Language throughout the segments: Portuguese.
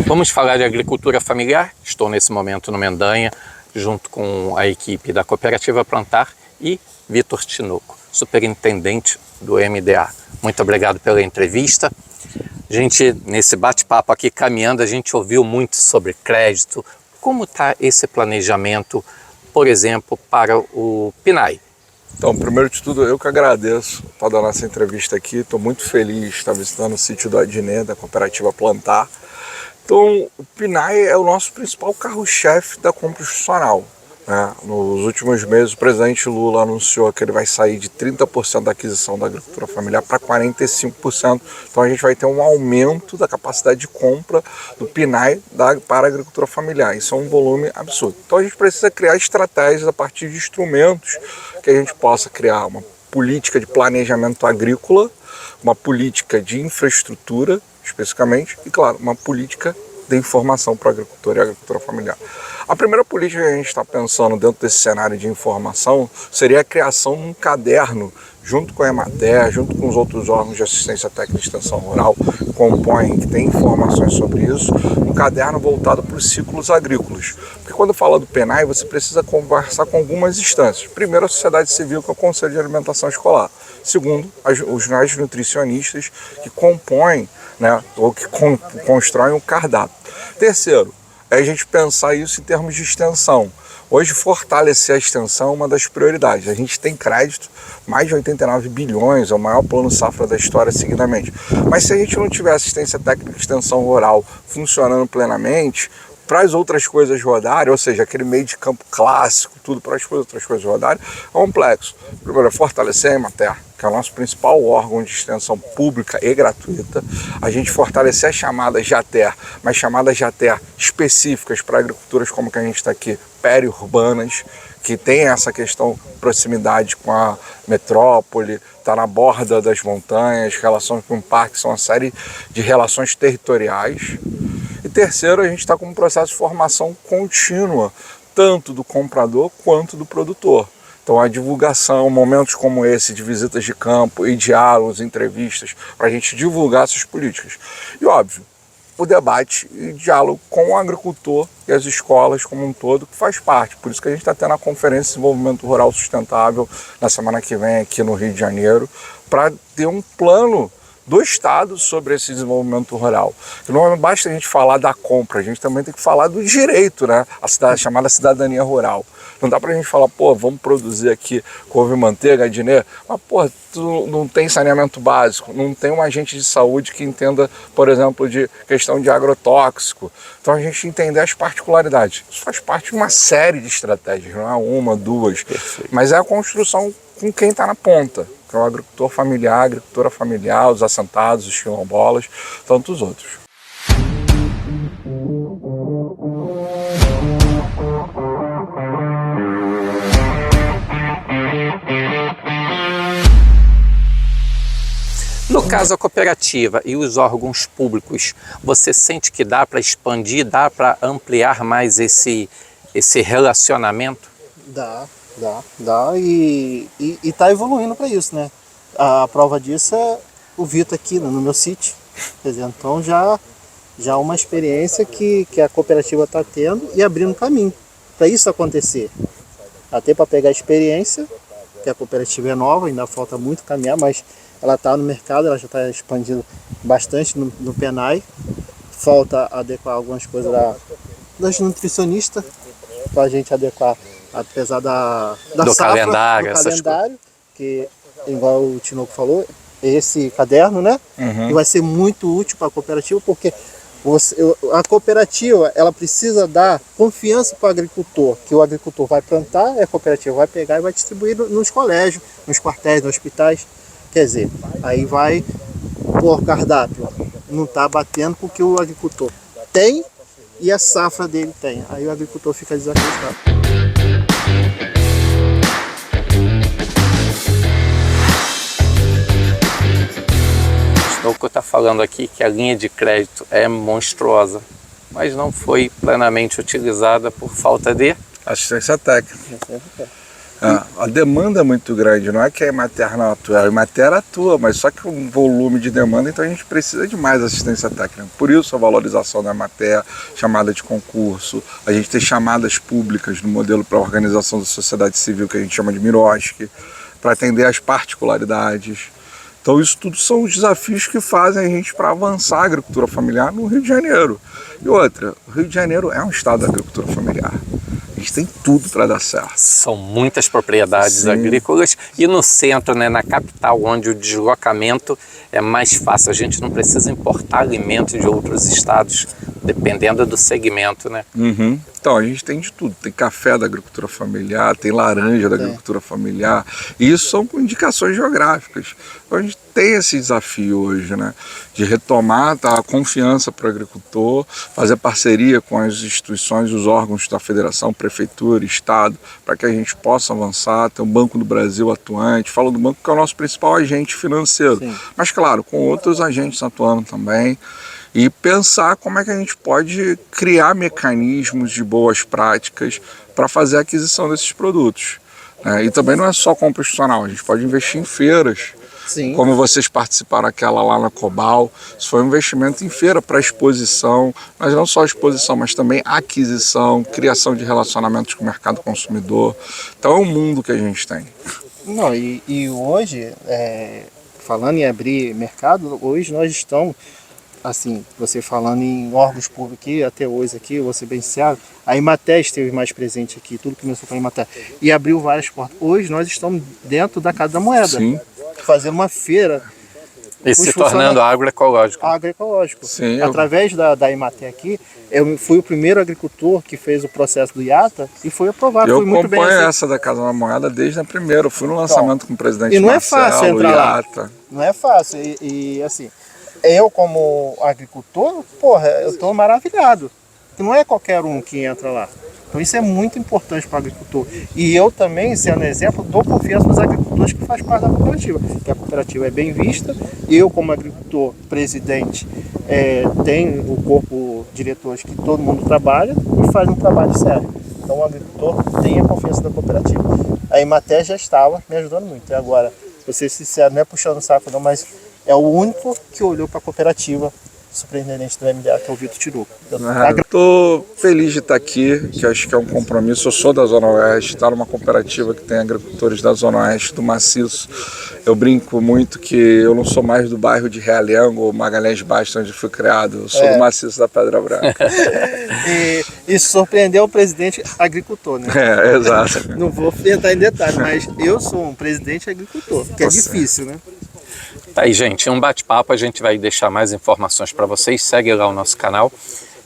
Vamos falar de agricultura familiar. Estou nesse momento no Mendanha, junto com a equipe da Cooperativa Plantar e Vitor Tinoco, superintendente do MDA. Muito obrigado pela entrevista. A gente, nesse bate-papo aqui caminhando, a gente ouviu muito sobre crédito. Como está esse planejamento, por exemplo, para o PNAE? Então, primeiro de tudo, eu que agradeço por dar nossa entrevista aqui. Estou muito feliz de estar visitando o sítio do Adnet, da Cooperativa Plantar. Então, o PNAE é o nosso principal carro-chefe da compra institucional, né? Nos últimos meses, o presidente Lula anunciou que ele vai sair de 30% da aquisição da agricultura familiar para 45%. Então, a gente vai ter um aumento da capacidade de compra do PNAE para a agricultura familiar. Isso é um volume absurdo. Então, a gente precisa criar estratégias a partir de instrumentos que a gente possa criar uma política de planejamento agrícola, uma política de infraestrutura, especificamente, e, claro, uma política de informação para o agricultor e a agricultura familiar. A primeira política que a gente está pensando dentro desse cenário de informação seria a criação de um caderno, junto com a Emater, junto com os outros órgãos de assistência técnica e extensão rural que compõem, que tem informações sobre isso, um caderno voltado para os ciclos agrícolas. Porque quando fala do PNAE, você precisa conversar com algumas instâncias. Primeiro, a sociedade civil, que é o Conselho de Alimentação Escolar. Segundo, os nutricionistas que compõem, né, ou que constroem o cardápio. Terceiro, é a gente pensar isso em termos de extensão. Hoje, fortalecer a extensão é uma das prioridades. A gente tem crédito, mais de 89 bilhões, é o maior plano safra da história seguidamente. Mas se a gente não tiver assistência técnica e extensão rural funcionando plenamente, para as outras coisas rodarem, ou seja, aquele meio de campo clássico, tudo para as outras coisas rodarem, é complexo. Primeiro, fortalecer a Emater, que é o nosso principal órgão de extensão pública e gratuita. A gente fortalecer as chamadas JATER, mas chamadas JATER específicas para agriculturas como que a gente está aqui, periurbanas, que tem essa questão proximidade com a metrópole, está na borda das montanhas, relações com o parque, são uma série de relações territoriais. E terceiro, a gente está com um processo de formação contínua, tanto do comprador quanto do produtor. Então a divulgação, momentos como esse de visitas de campo e diálogos, entrevistas, para a gente divulgar essas políticas. E óbvio, o debate e diálogo com o agricultor e as escolas como um todo, que faz parte. Por isso que a gente está tendo a Conferência de Desenvolvimento Rural Sustentável na semana que vem aqui no Rio de Janeiro, para ter um plano do Estado sobre esse desenvolvimento rural. Não basta a gente falar da compra, a gente também tem que falar do direito, né? A chamada cidadania rural. Não dá pra gente falar, pô, vamos produzir aqui couve e manteiga, Adnet, mas, pô, tu não tem saneamento básico, não tem um agente de saúde que entenda, por exemplo, de questão de agrotóxico. Então a gente entender as particularidades. Isso faz parte de uma série de estratégias, não é uma, duas, perfeito, mas é a construção com quem está na ponta, que é o agricultor familiar, a agricultura familiar, os assentados, os quilombolas, tantos outros. No caso, a cooperativa e os órgãos públicos, você sente que dá para expandir, dá para ampliar mais esse relacionamento? Dá e está evoluindo para isso, né? A prova disso é o Vitor aqui no meu sítio. Quer dizer, então já é uma experiência que a cooperativa está tendo e abrindo caminho para isso acontecer. Até para pegar a experiência, que a cooperativa é nova, ainda falta muito caminhar, mas ela está no mercado, ela já está expandindo bastante no PNAE. Falta adequar algumas coisas das nutricionistas, para a gente adequar, apesar da safra, calendário, do calendário, que, igual o Tinoco falou, esse caderno, né? Que vai ser muito útil para a cooperativa, porque a cooperativa ela precisa dar confiança para o agricultor, que o agricultor vai plantar e a cooperativa vai pegar e vai distribuir nos colégios, nos quartéis, nos hospitais. Quer dizer, aí vai por cardápio, não está batendo com o que o agricultor tem e a safra dele tem. Aí o agricultor fica desacreditado. O que eu estou falando aqui que a linha de crédito é monstruosa, mas não foi plenamente utilizada por falta de assistência técnica. A demanda é muito grande, não é que a Emater não atua, a Emater atua, mas só que um volume de demanda, então a gente precisa de mais assistência técnica. Por isso a valorização da Emater, chamada de concurso, a gente tem chamadas públicas no modelo para a organização da sociedade civil, que a gente chama de Miroski, para atender às particularidades. Então isso tudo são os desafios que fazem a gente para avançar a agricultura familiar no Rio de Janeiro. E outra, o Rio de Janeiro é um estado da agricultura familiar. A gente tem tudo para dar certo. São muitas propriedades agrícolas e no centro, né, na capital, onde o deslocamento é mais fácil. A gente não precisa importar alimentos de outros estados, dependendo do segmento, né? Então, a gente tem de tudo. Tem café da agricultura familiar, tem laranja da agricultura familiar. E isso são indicações geográficas. Então, a gente tem esse desafio hoje, né? De retomar a confiança para o agricultor, fazer parceria com as instituições, os órgãos da federação, prefeitura, estado, para que a gente possa avançar. Tem o Banco do Brasil atuante. Falo do banco que é o nosso principal agente financeiro. Sim. Mas, claro, com outros agentes atuando também. E pensar como é que a gente pode criar mecanismos de boas práticas para fazer a aquisição desses produtos. E também não é só compra institucional, a gente pode investir em feiras. Sim. Como vocês participaram aquela lá na Cobal, isso foi um investimento em feira para exposição, mas não só exposição, mas também aquisição, criação de relacionamentos com o mercado consumidor. Então é um mundo que a gente tem. Não, e hoje, falando em abrir mercado, hoje nós estamos, assim, você falando em órgãos públicos aqui, até hoje aqui, vou ser bem sincero, a Emater esteve mais presente aqui, tudo começou com a Emater, e abriu várias portas. Hoje nós estamos dentro da Casa da Moeda, sim, fazendo uma feira. E se tornando agroecológico. Agroecológico. Sim, através da Emater aqui, eu fui o primeiro agricultor que fez o processo do IATA e foi aprovado. Eu foi muito bem acompanho essa da Casa da Moeda desde a primeira, eu fui no lançamento com o presidente Marcelo, e não é fácil entrar IATA. Lá. Não é fácil, e assim, eu como agricultor, porra, eu estou maravilhado. Não é qualquer um que entra lá. Então isso é muito importante para o agricultor. E eu também, sendo exemplo, dou confiança para os agricultores que fazem parte da cooperativa. Que a cooperativa é bem vista. Eu, como agricultor, presidente, tenho o corpo de diretores que todo mundo trabalha e faz um trabalho sério. Então o agricultor tem a confiança da cooperativa. A Emater já estava me ajudando muito. E agora, vou ser sincero, não é puxando o saco não, mas é o único que olhou para a cooperativa, superintendente do MDA, que é o Vitor Tiruco. Estou feliz de estar aqui, que acho que é um compromisso. Eu sou da Zona Oeste, estar numa cooperativa que tem agricultores da Zona Oeste, do Maciço. Eu brinco muito que eu não sou mais do bairro de Realengo ou Magalhães Baixo, onde fui criado. Eu sou do Maciço da Pedra Branca. E surpreendeu o presidente agricultor, né? Exato. Não vou entrar em detalhes, mas eu sou um presidente agricultor, que é difícil, né? Tá aí, gente, um bate-papo, a gente vai deixar mais informações para vocês, segue lá o nosso canal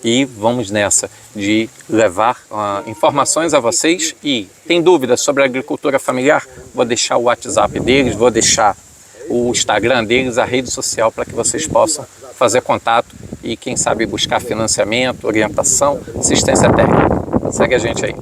e vamos nessa de levar informações a vocês. E tem dúvidas sobre a agricultura familiar? Vou deixar o WhatsApp deles, vou deixar o Instagram deles, a rede social, para que vocês possam fazer contato e quem sabe buscar financiamento, orientação, assistência técnica. Segue a gente aí.